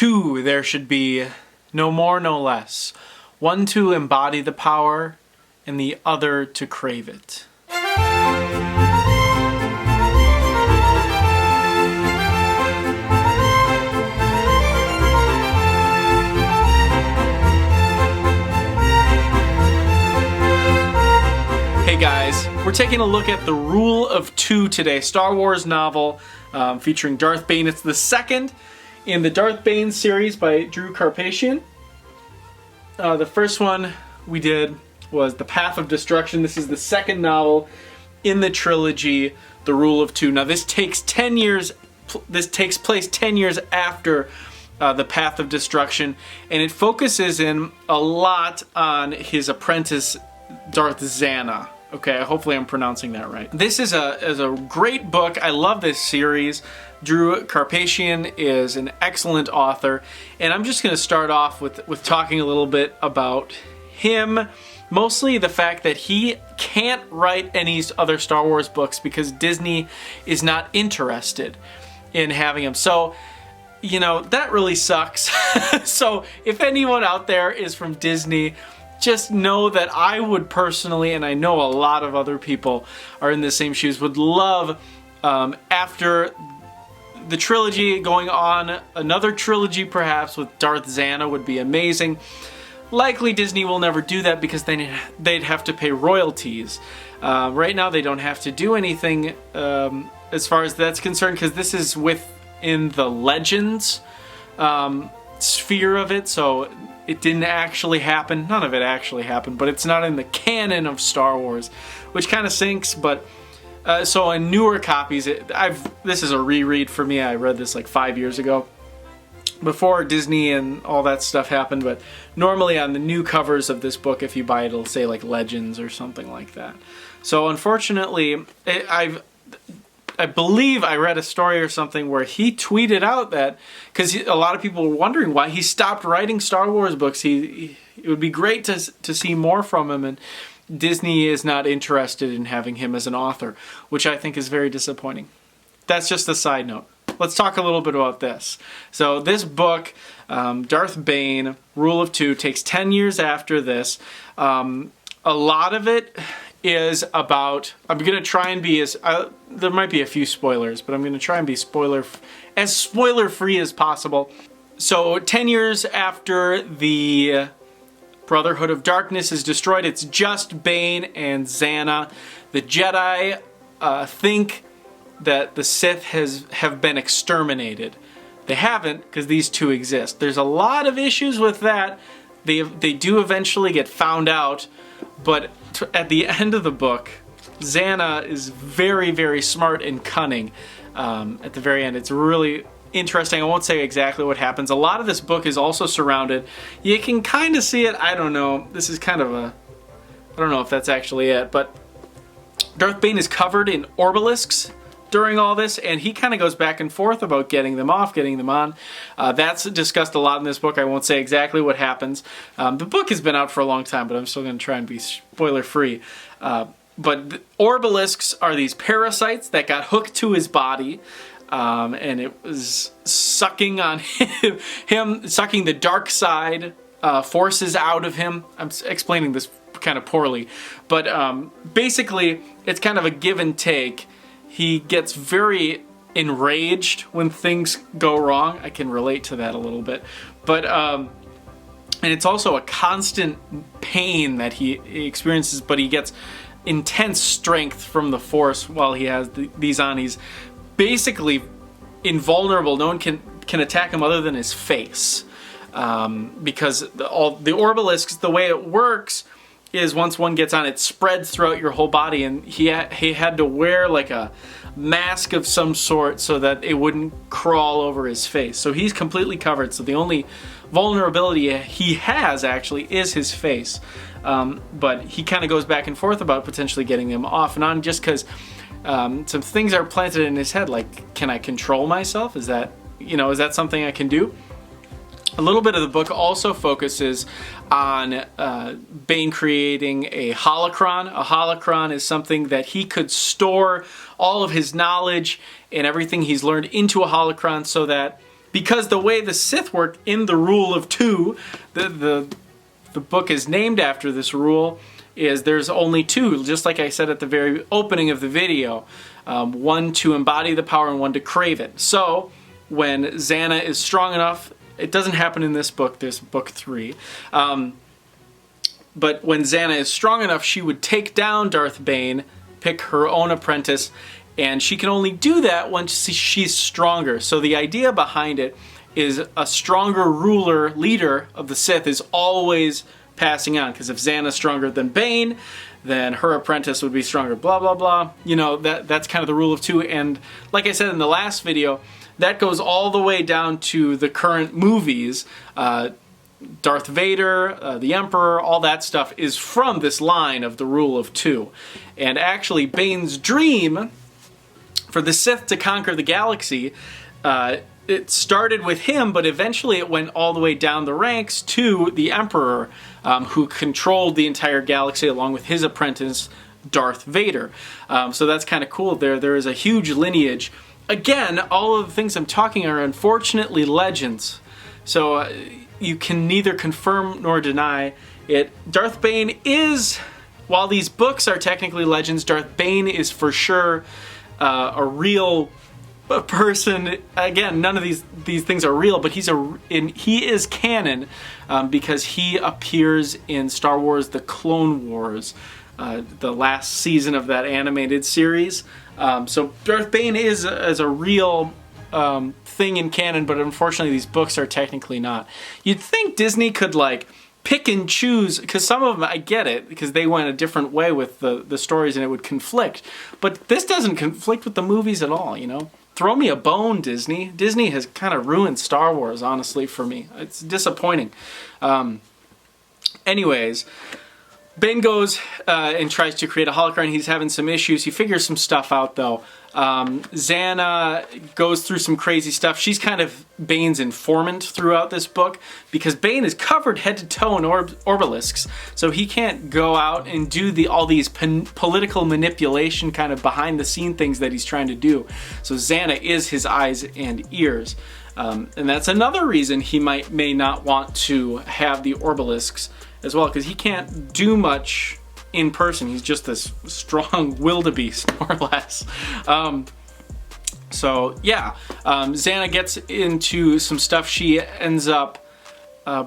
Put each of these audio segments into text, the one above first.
Two there should be, no more, no less. One to embody the power, and the other to crave it. Hey guys, we're taking a look at The Rule of Two today, Star Wars novel featuring Darth Bane. It's the second in the Darth Bane series by Drew Karpyshyn. The first one we did was The Path of Destruction. This is the second novel in the trilogy, The Rule of Two. Now this takes 10 years. This takes place 10 years after The Path of Destruction, and it focuses in a lot on his apprentice Darth Zana. Okay, hopefully I'm pronouncing that right. This is a great book. I love this series. Drew Karpyshyn is an excellent author, and I'm just going to start off with talking a little bit about him. Mostly the fact that he can't write any other Star Wars books because Disney is not interested in having him. So, you know, that really sucks. So if anyone out there is from Disney, just know that I would personally, and I know a lot of other people are in the same shoes, would love, after the trilogy going on, another trilogy perhaps with Darth Zana would be amazing. Likely Disney will never do that because they'd have to pay royalties. Right now they don't have to do anything as far as that's concerned, because this is within the Legends sphere of it, so it didn't actually happen. None of it actually happened, but it's not in the canon of Star Wars, which kind of sinks. But so in newer copies, this is a reread for me. I read this like 5 years ago, before Disney and all that stuff happened. But normally on the new covers of this book, if you buy it, it'll say like Legends or something like that. So unfortunately, I believe I read a story or something where he tweeted out that, because a lot of people were wondering why he stopped writing Star Wars books. It would be great to see more from him, and Disney is not interested in having him as an author, which I think is very disappointing. That's just a side note. Let's talk a little bit about this. So this book, Darth Bane, Rule of Two, takes 10 years after this. A lot of it is about, I'm going to try and be there might be a few spoilers, but I'm going to try and be as spoiler-free as possible. So 10 years after the Brotherhood of Darkness is destroyed, it's just Bane and Zana. The Jedi think that the Sith have been exterminated. They haven't, because these two exist. There's a lot of issues with that. They do eventually get found out, but at the end of the book, Zana is very, very smart and cunning. At the very end, it's really interesting. I won't say exactly what happens. A lot of this book is also surrounded. You can kind of see it. I don't know. This is kind of I don't know if that's actually it, but Darth Bane is covered in obelisks during all this, and he kind of goes back and forth about getting them off, getting them on. That's discussed a lot in this book. I won't say exactly what happens. The book has been out for a long time, but I'm still going to try and be spoiler-free. But the obelisks are these parasites that got hooked to his body, and it was sucking on him, sucking the dark side forces out of him. I'm explaining this kind of poorly, but basically it's kind of a give and take. He gets very enraged when things go wrong. I can relate to that a little bit. But and it's also a constant pain that he experiences, but he gets intense strength from the Force while he has these on. He's basically invulnerable. No one can attack him other than his face. Because all the obelisks, the way it works is once one gets on, it spreads throughout your whole body, and he had to wear like a mask of some sort so that it wouldn't crawl over his face. So he's completely covered, so the only vulnerability he has actually is his face. But he kind of goes back and forth about potentially getting them off and on, just because some things are planted in his head, like, can I control myself? Is that something I can do? A little bit of the book also focuses on Bane creating a holocron. A holocron is something that he could store all of his knowledge and everything he's learned into a holocron, so that because the way the Sith work in the Rule of Two, the book is named after this rule, is there's only two, just like I said at the very opening of the video. One to embody the power and one to crave it. So when Xana is strong enough, it doesn't happen in this book, there's book 3. But when Xana is strong enough, she would take down Darth Bane, pick her own apprentice, and she can only do that once she's stronger. So the idea behind it is a stronger ruler, leader of the Sith is always passing on. Because if Xana's stronger than Bane, then her apprentice would be stronger, blah, blah, blah. You know, that's kind of the Rule of Two. And like I said in the last video, that goes all the way down to the current movies. Darth Vader, the Emperor, all that stuff is from this line of the Rule of Two. And actually, Bane's dream for the Sith to conquer the galaxy, it started with him, but eventually it went all the way down the ranks to the Emperor, who controlled the entire galaxy along with his apprentice, Darth Vader. So that's kind of cool. There is a huge lineage. Again, all of the things I'm talking are unfortunately legends. So you can neither confirm nor deny it. Darth Bane is, while these books are technically legends, Darth Bane is for sure a real person. Again, none of these things are real, but he is canon because he appears in Star Wars: The Clone Wars, the last season of that animated series. So Darth Bane is a real thing in canon, but unfortunately these books are technically not. You'd think Disney could like pick and choose, because some of them, I get it, because they went a different way with the stories and it would conflict. But this doesn't conflict with the movies at all, you know? Throw me a bone, Disney. Disney has kind of ruined Star Wars, honestly, for me. It's disappointing. Anyways, Bane goes and tries to create a holocron. He's having some issues. He figures some stuff out, though. Xana goes through some crazy stuff. She's kind of Bane's informant throughout this book because Bane is covered head to toe in obelisks, so he can't go out and do all these political manipulation kind of behind the scene things that he's trying to do. So Xana is his eyes and ears. And that's another reason he may not want to have the obelisks as well, because he can't do much in person. He's just this strong wildebeest, more or less. So yeah, Xana gets into some stuff. She ends up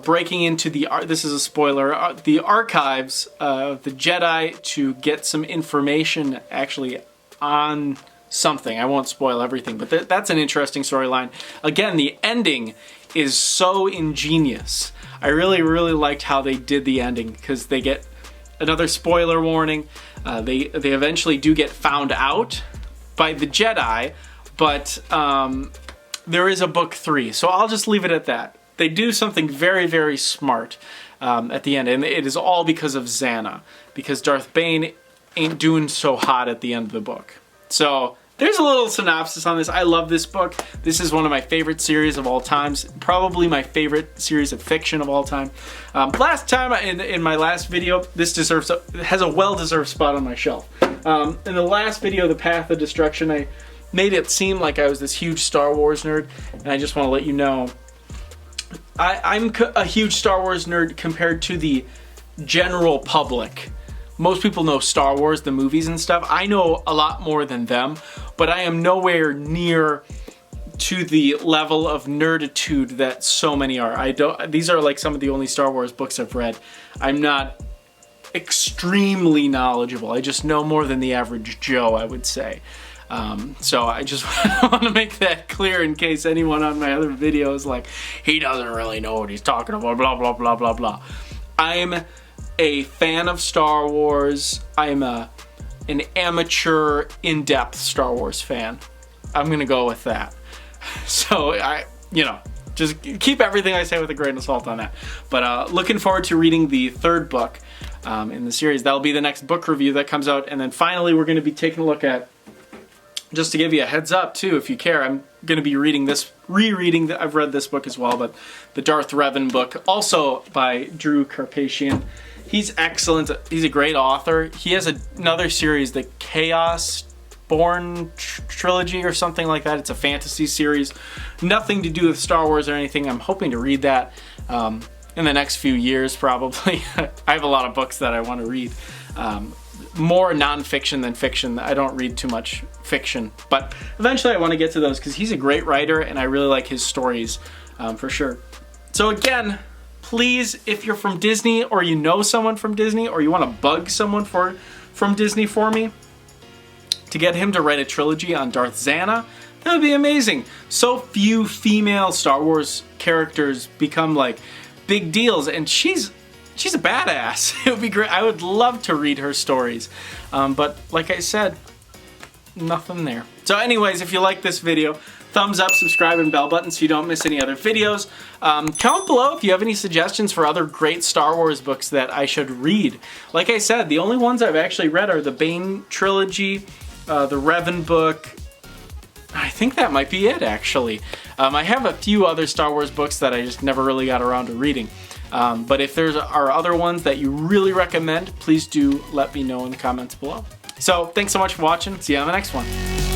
breaking into this is a spoiler, the archives of the Jedi to get some information actually on something. I won't spoil everything, but that's an interesting storyline. Again, the ending is so ingenious. I really, really liked how they did the ending, because they get another spoiler warning. They eventually do get found out by the Jedi, but there is a book 3, so I'll just leave it at that. They do something very, very smart at the end, and it is all because of Xana, because Darth Bane ain't doing so hot at the end of the book. So there's a little synopsis on this. I love this book. This is one of my favorite series of all times. Probably my favorite series of fiction of all time. Last time in my last video, this has a well-deserved spot on my shelf. In the last video, The Path of Destruction, I made it seem like I was this huge Star Wars nerd, and I just want to let you know, I'm a huge Star Wars nerd compared to the general public. Most people know Star Wars, the movies and stuff. I know a lot more than them, but I am nowhere near to the level of nerditude that so many are. These are like some of the only Star Wars books I've read. I'm not extremely knowledgeable. I just know more than the average Joe, I would say. So I just want to make that clear in case anyone on my other videos like, he doesn't really know what he's talking about, blah, blah, blah, blah, blah. I'm a fan of Star Wars. I'm an amateur, in-depth Star Wars fan. I'm gonna go with that. So just keep everything I say with a grain of salt on that. But looking forward to reading the 3rd book in the series. That'll be the next book review that comes out, and then finally we're gonna be taking a look at, just to give you a heads up too, if you care, I'm gonna be rereading I've read this book as well, but the Darth Revan book, also by Drew Karpyshyn. He's excellent. He's a great author. He has another series, the Chaos Trilogy or something like that. It's a fantasy series. Nothing to do with Star Wars or anything. I'm hoping to read that in the next few years, probably. I have a lot of books that I want to read. More non-fiction than fiction. I don't read too much fiction, but eventually I want to get to those because he's a great writer and I really like his stories for sure. So again, please, if you're from Disney or you know someone from Disney or you want to bug someone from Disney for me to get him to write a trilogy on Darth Zana, that would be amazing. So few female Star Wars characters become like big deals, and she's a badass. It would be great. I would love to read her stories. But like I said, nothing there. So anyways, if you like this video, thumbs up, subscribe, and bell button so you don't miss any other videos. Comment below if you have any suggestions for other great Star Wars books that I should read. Like I said, the only ones I've actually read are the Bane Trilogy, the Revan book. I think that might be it, actually. I have a few other Star Wars books that I just never really got around to reading. But if there are other ones that you really recommend, please do let me know in the comments below. So thanks so much for watching. See you on the next one.